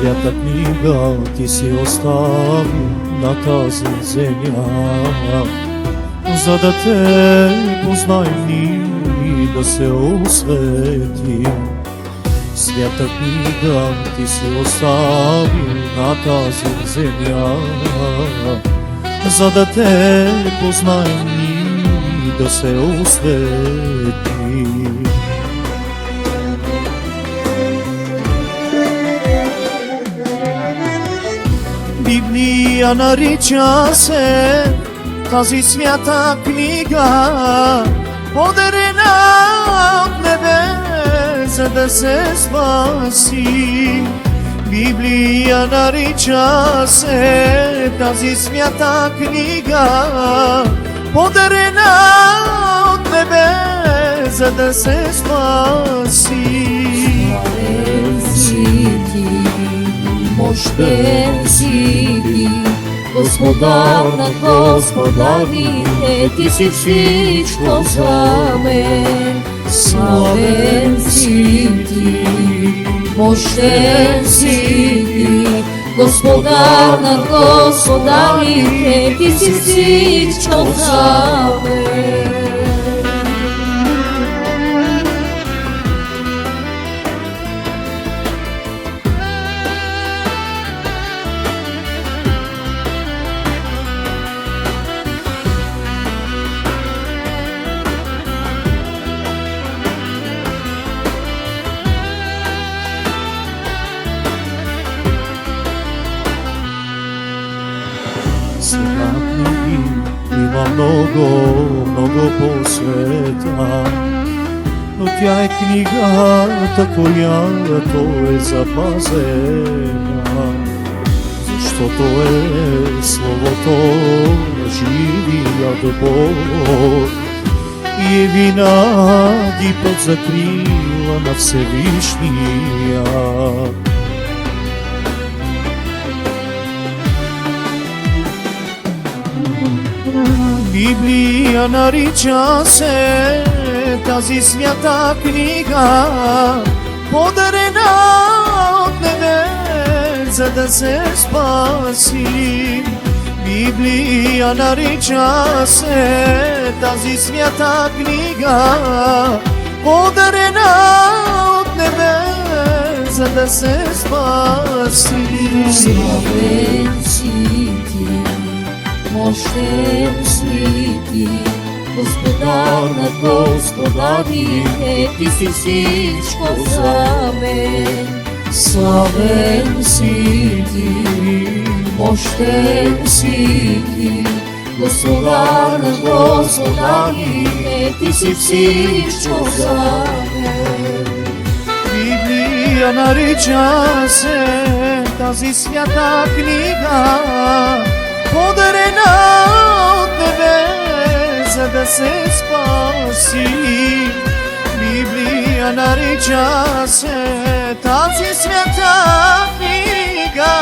Свята книга ти си оставил на тази земя, за да те познаем и да се осветим. Свята книга ти си оставил на тази земя, за да те познаем и да се осветим. Библия нарича се тази свята книга, подарена от небе, за да се спаси. Библия нарича се тази свята книга, подарена от небе, за да се спаси. Славен си ти, мощен си ти, Господар на господарите, ти си всичко за мен. Славен си ти, мощен си ти, Господар на господарите, ти си всичко за мен. Сега книги има много по света, но тя е книгата, която е запазена, защото е Словото на живият Бог и е винаги под закрила на Всевишния. Библия нарича се тази свята книга, подарена от небе, за да се спаси. Библия нарича се тази свята книга, подарена от небе, за да се спаси. Славен си ти, мощен си ти, Господар на господарите, ти си всичко за мен. Славен си ти, мощен си ти, Господар на господарите, ти си всичко за мен. Библия нарича се тази свята книга, подарена от небе, за да се спаси. Библия нарича се тази свята книга,